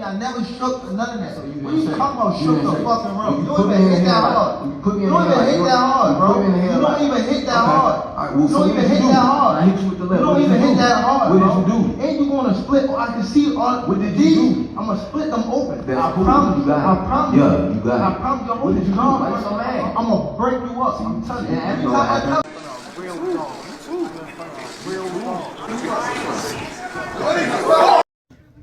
I never shook none of that. So What you talking about shook the fucking room? You don't even hit that hard. You Put me in don't even hit that hard, bro. You don't even hit that hard. You don't even hit that hard. I hit you with the left. You don't even hit that hard, What bro. did you do? And you gonna split? I can see all. What did you do? I'm gonna split them open. That's cool. Promise you. I promise you. Yeah, you got it. I promise you. What did you do? Why you so mad? I'm gonna break you up. I'm telling you. Every time I tell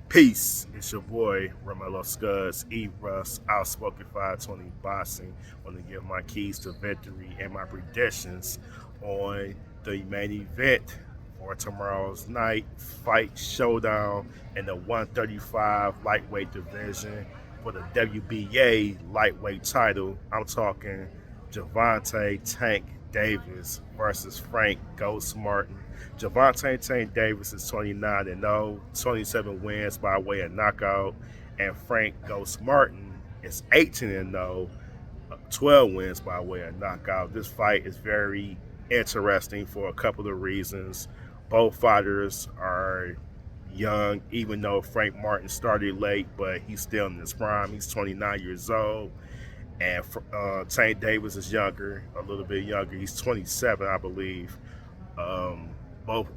Peace, it's your boy Romello Scuds, E-Russ, Outspoken 520 Boxing. Want to give my keys to victory and my predictions on the main event for tomorrow's night fight showdown in the 135 lightweight division for the WBA lightweight title. I'm talking Gervonta Tank Davis versus Frank Ghost Martin. Gervonta Tank Davis is 29-0, 27 wins by way of knockout, and Frank Ghost Martin is 18-0, 12 wins by way of knockout. This fight is very interesting for a couple of reasons. Both fighters are young, even though Frank Martin started late, but he's still in his prime. He's 29 years old. And Tank Davis is younger, a little bit younger. He's 27, I believe. Both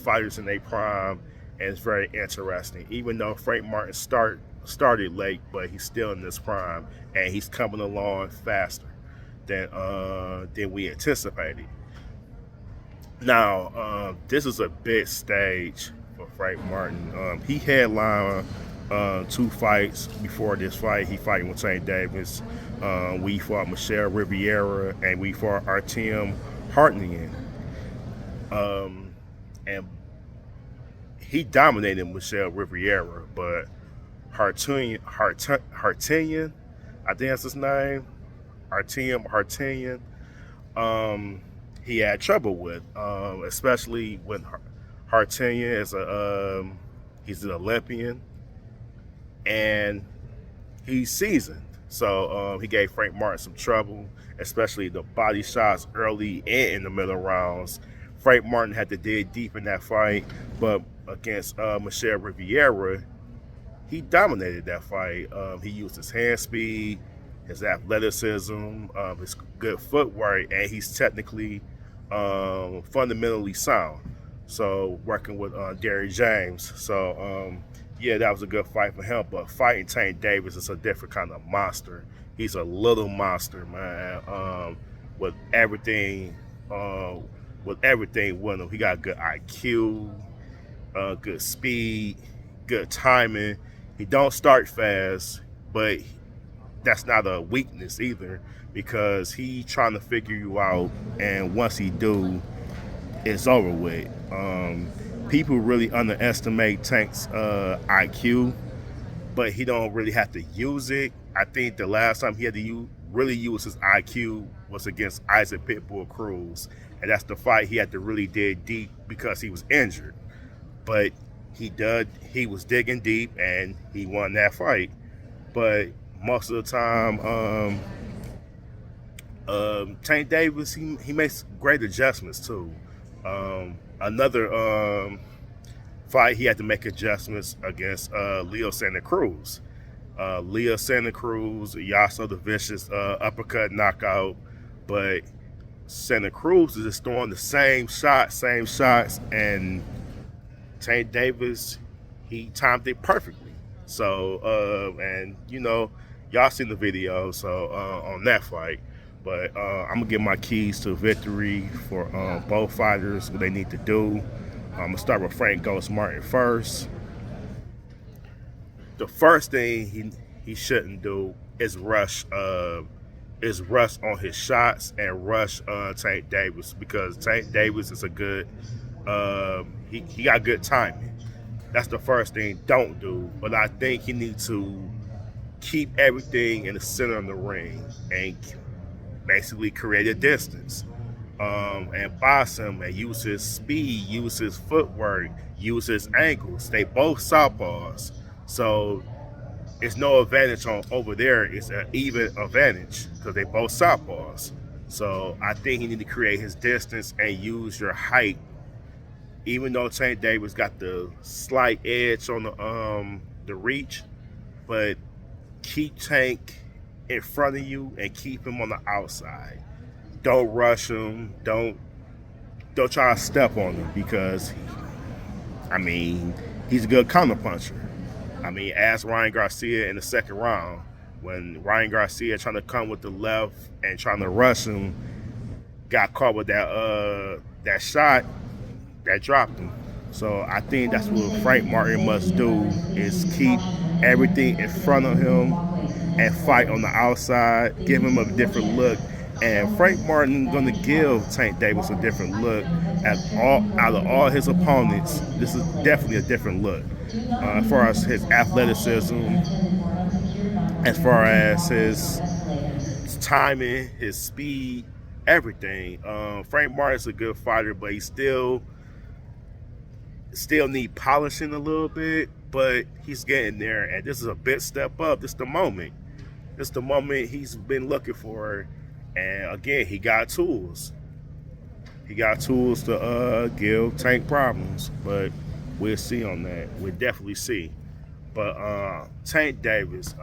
fighters in their prime, and it's very interesting. Even though Frank Martin started late, but he's still in this prime, and he's coming along faster than we anticipated. Now, this is a big stage for Frank Martin. He headlined 2 fights before this fight. He fighting with Tank Davis. We fought Michelle Riviera and we fought Artem Hartnian. And he dominated Michelle Riviera, but Hartinian, I think that's his name, Artem Hartinian, he had trouble with, especially when Hartinian is he's an Olympian and he's seasoned. So he gave Frank Martin some trouble, especially the body shots early and in the middle rounds. Frank Martin had to dig deep in that fight, but against Michelle Riviera, he dominated that fight. He used his hand speed, his athleticism, his good footwork, and he's technically fundamentally sound. So working with Derrick James. So yeah, that was a good fight for him. But fighting Tank Davis is a different kind of monster. He's a little monster, man. With everything with him. He got good IQ, good speed, good timing. He don't start fast, but that's not a weakness either, because he trying to figure you out, and once he do, it's over with. People really underestimate Tank's IQ, but he don't really have to use it. I think the last time he had to really use his IQ was against Isaac Pitbull Cruz, and that's the fight he had to really dig deep because he was injured. But he was digging deep and he won that fight. But most of the time, Tank Davis, he makes great adjustments too. Another fight, he had to make adjustments against Leo Santa Cruz. Leo Santa Cruz, y'all saw the vicious uppercut knockout, but Santa Cruz is just throwing the same shots, and Tank Davis, he timed it perfectly. So, and you know, y'all seen the video, so on that fight. But I'm gonna give my keys to victory for both fighters, what they need to do. I'm gonna start with Frank Ghost Martin first. The first thing he shouldn't do is rush on his shots and rush Tank Davis, because Tank Davis is a good he got good timing. That's the first thing don't do. But I think he needs to keep everything in the center of the ring and basically create a distance, and box him and use his speed, use his footwork, use his angles. They both southpaws, so it's no advantage on over there. It's an even advantage because they both southpaws. So I think he need to create his distance and use your height. Even though Tank Davis got the slight edge on the reach, but keep Tank in front of you and keep him on the outside. Don't rush him. Don't try to step on him because, I mean, he's a good counterpuncher. I mean, ask Ryan Garcia in the second round when Ryan Garcia trying to come with the left and trying to rush him, got caught with that shot that dropped him. So I think that's what Frank Martin must do is keep everything in front of him and fight on the outside, give him a different look. And Frank Martin gonna give Tank Davis a different look out of all his opponents. This is definitely a different look as far as his athleticism, as far as his timing, his speed, everything. Frank Martin's a good fighter, but he still need polishing a little bit, but he's getting there, and this is a big step up. This is the moment. This is the moment he's been looking for, and again, he got tools. He got tools to give Tank problems, but we'll see on that. We'll definitely see. But Tank Davis,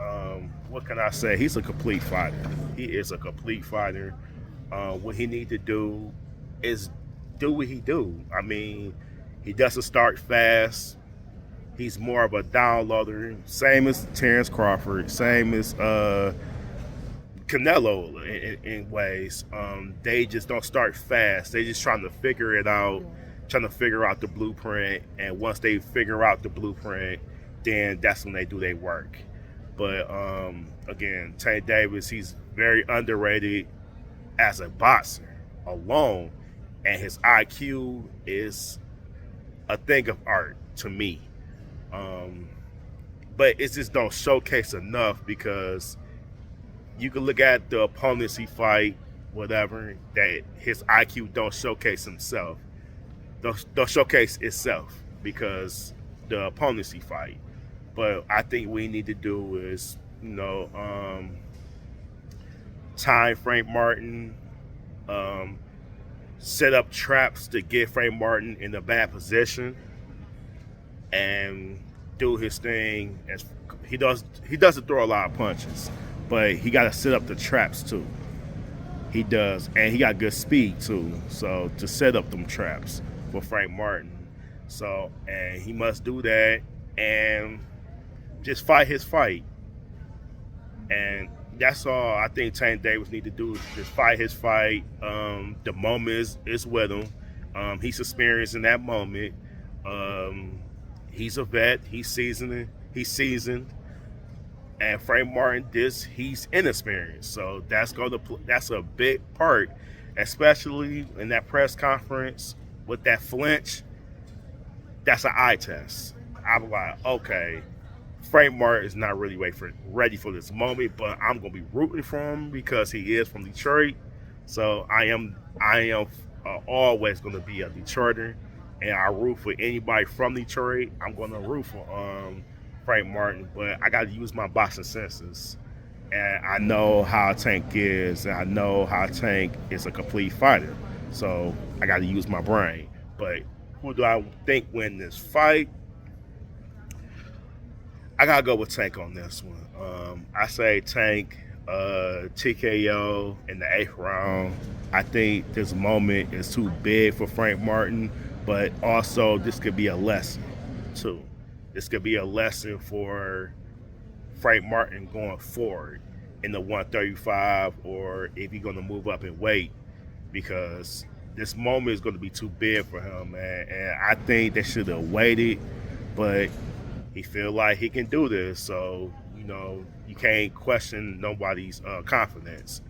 what can I say? He's a complete fighter. He is a complete fighter. What he need to do is do what he do. I mean, he doesn't start fast. He's more of a downloader, same as Terrence Crawford, same as Canelo in ways. They just don't start fast. They just trying to figure it out, trying to figure out the blueprint. And once they figure out the blueprint, then that's when they do their work. But again, Tank Davis, he's very underrated as a boxer alone, and his IQ is a thing of art to me. But it just don't showcase enough because you can look at the opponents he fight, whatever, that his IQ don't showcase himself. Don't showcase itself because the opponents he fight. But I think what we need to do is, time Frank Martin, set up traps to get Frank Martin in a bad position, and do his thing. As he doesn't throw a lot of punches, but he got to set up the traps too. He does, and he got good speed too. So to set up them traps for Frank Martin, and he must do that and just fight his fight. And that's all I think Tank Davis need to do, is just fight his fight. The moment is with him. He's experiencing that moment. He's a vet. He's seasoned. And Frank Martin, he's inexperienced. So that's a big part, especially in that press conference with that flinch. That's an eye test. I'm like, okay, Frank Martin is not really ready for this moment, but I'm gonna be rooting for him because he is from Detroit. So I am always gonna be a Detroiter, and I root for anybody from Detroit. I'm gonna root for Frank Martin, but I got to use my boxing senses, and I know how Tank is, and I know how Tank is a complete fighter. So I got to use my brain. But who do I think win this fight? I gotta go with Tank on this one. I say Tank TKO in the 8th round. I think this moment is too big for Frank Martin, but also this could be a lesson too. This could be a lesson for Frank Martin going forward in the 135, or if he's going to move up in weight, because this moment is going to be too big for him, man. And I think they should have waited, but he feel like he can do this. So, you can't question nobody's confidence.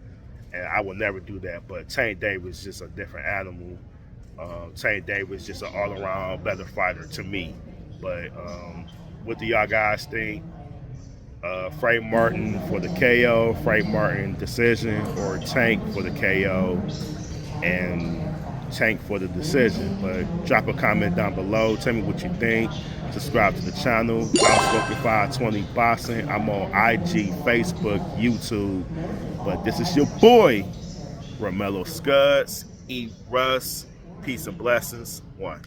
And I will never do that. But Tank Davis is just a different animal. Tank Davis is just an all-around better fighter to me. But what do y'all guys think? Frank Martin for the KO, Frank Martin decision, or Tank for the KO and Tank for the decision? But drop a comment down below. Tell me what you think. Subscribe to the channel. Outspoken 520 Boxing. I'm on IG, Facebook, YouTube. But this is your boy, Romello Scuds. Eat Russ. Peace and blessings. 1.